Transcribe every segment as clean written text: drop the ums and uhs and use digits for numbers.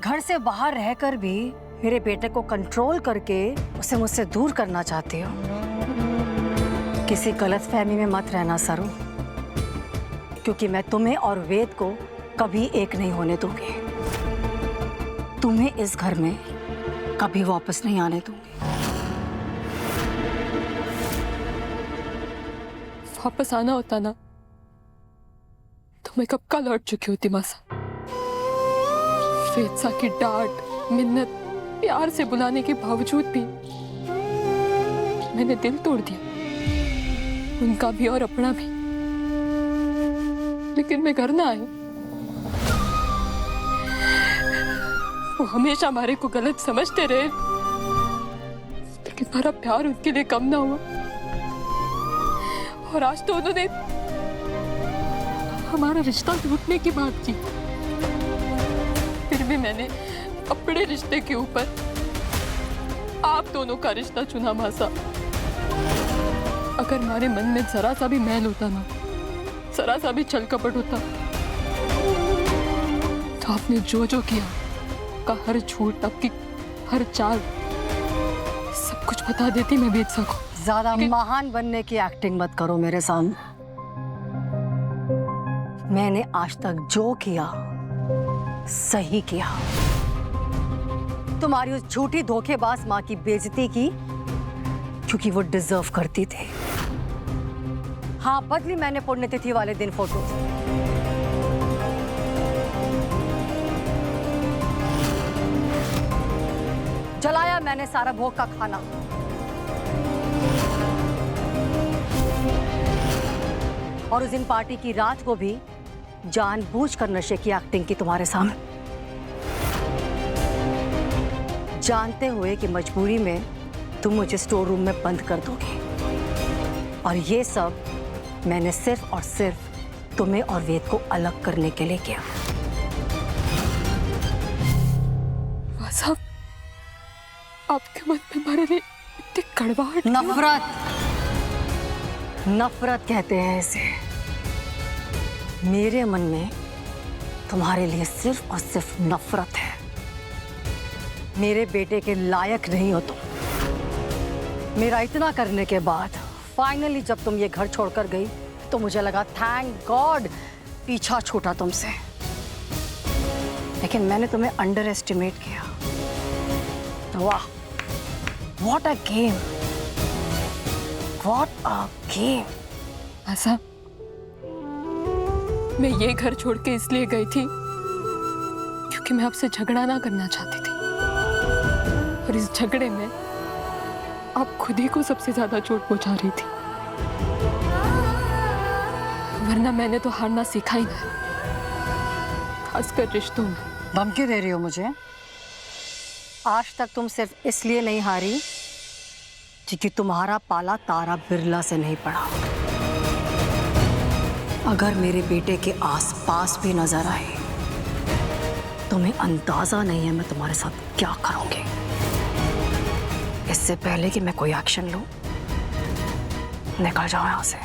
घर से बाहर रहकर भी मेरे बेटे को कंट्रोल करके उसे मुझसे दूर करना चाहते हो। किसी गलतफहमी में मत रहना सरू, क्योंकि मैं तुम्हें और वेद को कभी एक नहीं होने दूंगी। तुम्हें इस घर में कभी वापस नहीं आने दूंगी। वापस आना होता ना तो मैं कब का लौट चुकी होती मासा। वेद की डांट, मिन्नत, प्यार से बुलाने के बावजूद भी मैंने दिल तोड़ दिया, उनका भी और अपना भी। लेकिन मैं घर ना आई। वो हमेशा हमारे को गलत समझते रहे, लेकिन हमारा प्यार उनके लिए कम ना हुआ। और आज तो उन्होंने हमारा रिश्ता टूटने की बात की। फिर भी मैंने अपने रिश्ते के ऊपर आप दोनों का रिश्ता चुना मासा। अगर हमारे मन में जरा सा भी मैल होता ना, जरा सा भी छल कपट होता, तो आपने जो जो किया, का हर झूठ, आपकी हर चाल, सब कुछ बता देती मैं वेद को। ज्यादा महान बनने की एक्टिंग मत करो मेरे सामने। मैंने आज तक जो किया सही किया। तुम्हारी उस झूठी धोखेबाज माँ की बेइज्जती की, क्योंकि वो डिजर्व करती थी। हाँ, बदली मैंने पुण्यतिथि वाले दिन फोटो। जलाया मैंने सारा भोग का खाना। और उस दिन पार्टी की रात को भी जानबूझकर नशे की एक्टिंग की तुम्हारे सामने, जानते हुए कि मजबूरी में तुम मुझे स्टोर रूम में बंद कर दोगे। और ये सब मैंने सिर्फ और सिर्फ तुम्हें और वेद को अलग करने के लिए किया। साहब, आपके मन में हमारे लिए इतनी कड़वाहट, नफरत कहते हैं इसे। मेरे मन में तुम्हारे लिए सिर्फ और सिर्फ नफरत है। मेरे बेटे के लायक नहीं हो तुम। मेरा इतना करने के बाद फाइनली जब तुम ये घर छोड़कर गई तो मुझे लगा थैंक गॉड पीछा छूटा तुमसे। लेकिन मैंने तुम्हें अंडर एस्टिमेट किया। वाह, what a game, what a game. ऐसा मैं ये घर छोड़ के इसलिए गई थी क्योंकि मैं आपसे झगड़ा ना करना चाहती थी। और इस झगड़े में आप खुद ही को सबसे ज्यादा चोट पहुंचा रही थी। वरना मैंने तो हारना सीखा ही नहीं, खासकर रिश्तों में। धमकी दे रही हो मुझे? आज तक तुम सिर्फ इसलिए नहीं हारी क्योंकि तुम्हारा पाला तारा बिरला से नहीं पड़ा। अगर मेरे बेटे के आसपास भी नजर आए, तुम्हें अंदाजा नहीं है मैं तुम्हारे साथ क्या करूंगी। इससे पहले कि मैं कोई एक्शन लूं, निकल जाओ यहां से।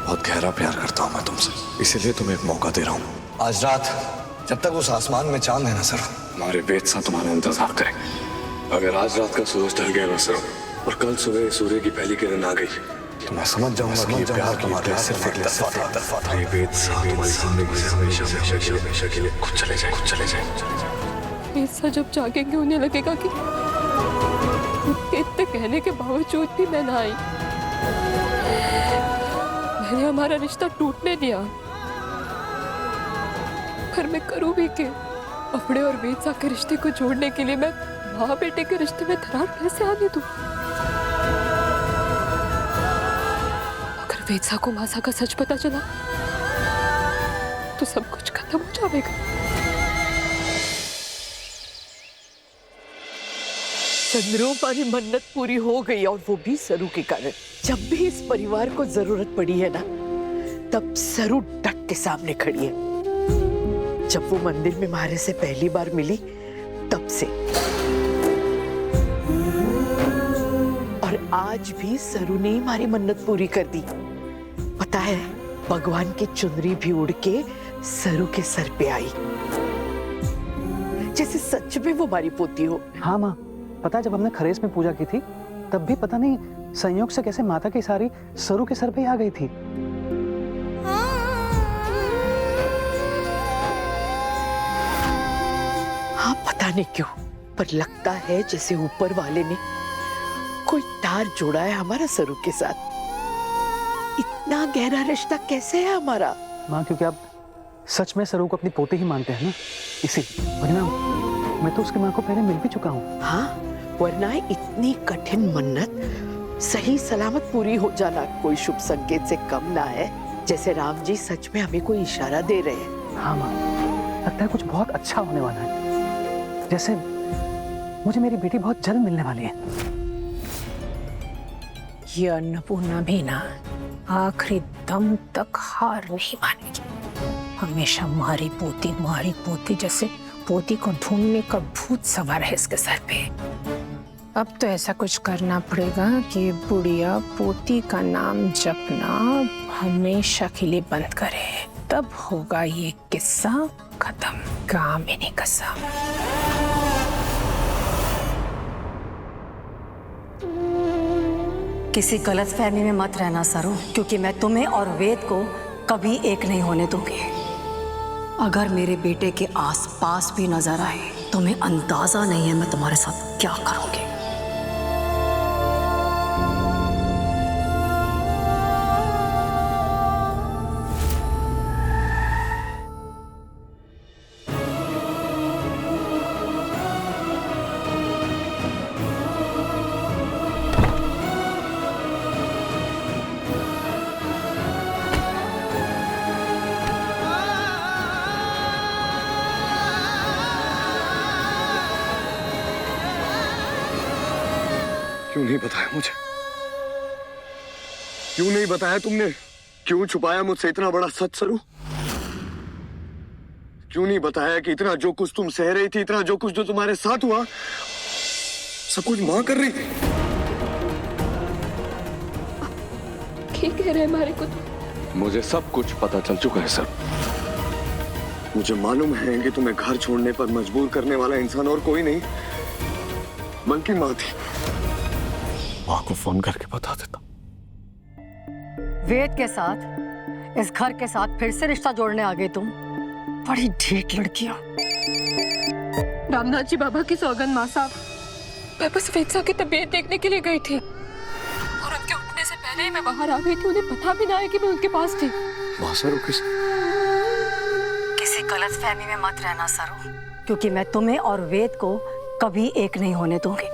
बहुत गहरा प्यार करता हूं मैं तुमसे, इसीलिए तुम्हें एक मौका दे रहा हूं। आज रात जब तक उस आसमान में चांद है ना सर, हमारे वेद सा तुम्हारा इंतजार करेंगे। अगर आज रात का सूरज ढल गया ना सर, और कल सुबह सूर्य की पहली किरण आ गई, तो मैं समझ जाऊंगा कि ये प्यार तुम्हारे लिए सिर्फ एक तरफा था। ये वेद सा तुम्हारी जिंदगी से हमेशा के लिए खुद चले जाए। ऐसा जब जागेंगे उन्हें लगेगा कि इतने कहने के बावजूद भी मैं ना आई। मैंने हमारा रिश्ता टूटने दिया, पर मैं करूं भी क्या? अपने और वेद के रिश्ते को जोड़ने के लिए मैं माँ बेटे के रिश्ते में दरार कैसे आने दूं? अगर वेद को मासा का सच पता चला तो सब कुछ खत्म हो जाएगा। चंद्रों की मन्नत पूरी हो गई, और वो भी सरू के कारण। जब भी इस परिवार को जरूरत पड़ी है ना, तब सरू डट के सामने खड़ी है। जब वो मंदिर में हमारे से पहली बार मिली तब से, और आज भी सरू ने हमारी मन्नत पूरी कर दी। पता है, भगवान की चुनरी भी उड़ के सरू के सर पे आई, जैसे सच में वो हमारी पोती हो। हाँ माँ, पता है जब हमने खरेस में पूजा की थी तब भी पता नहीं संयोग से कैसे माता की सारी सरू के सर पे ही आ गई थी। हाँ, पता नहीं क्यों, पर लगता है जैसे ऊपर वाले ने कोई तार जोड़ा है हमारा सरू के साथ। इतना गहरा रिश्ता कैसे है हमारा? माँ क्योंकि आप सच में सरू को अपनी पोती ही मानते हैं ना, इसीलिए। वरना मैं तो उसकी माँ को पहले मिल भी चुका हूँ। हाँ, वरना इतनी कठिन मन्नत सही सलामत पूरी हो जाना कोई शुभ संकेत से कम ना है। जैसे राम जी सच में हमें कोई इशारा दे रहे हैं। हाँ माँ, लगता है कुछ बहुत अच्छा होने वाला है। जैसे मुझे मेरी बेटी बहुत जल्द मिलने वाली है। ये अन्नपूर्णा भी ना आखिरी दम तक हार नहीं मानेगी। हमेशा मारी पोती जैसे पोती को ढूंढने का भूत सवार है इसके सर पे। अब तो ऐसा कुछ करना पड़ेगा कि बुढ़िया पोती का नाम जपना हमेशा के लिए बंद करे, तब होगा ये किस्सा खत्म। कामिनी कसम। किसी गलत फहमी में मत रहना सरू, क्योंकि मैं तुम्हें और वेद को कभी एक नहीं होने दूंगी। अगर मेरे बेटे के आसपास भी नजर आए तो तुम्हें अंदाजा नहीं है मैं तुम्हारे साथ क्या करूंगी। क्यों नहीं बताया मुझे? क्यों नहीं बताया तुमने? क्यों छुपाया मुझसे इतना बड़ा सच सरू? क्यों नहीं बताया कि इतना जो कुछ तुम सह रही थी, इतना जो कुछ जो तुम्हारे साथ हुआ, सब कुछ मां कर रही थी? क्या कह रहे हैं हमारे को? तो मुझे सब कुछ पता चल चुका है सर। मुझे मालूम है कि तुम्हें घर छोड़ने पर मजबूर करने वाला इंसान और कोई नहीं बल्कि मां थी। मां को फोन करके बता देता। वेद के साथ, इस घर के साथ फिर से रिश्ता जोड़ने आ गए तुम। बड़ी ढीठ लड़कियां। रामनाथ जी बाबा की सौगंध माँ साहब, मैं बस वेद की तबीयत देखने के लिए गई थी और उनके उठने से पहले ही मैं बाहर आ गई थी। उन्हें पता भी ना है कि मैं उनके पास थी। किसी गलत फहमी में मत रहना सरू, क्योंकि मैं तुम्हें और वेद को कभी एक नहीं होने दूंगी।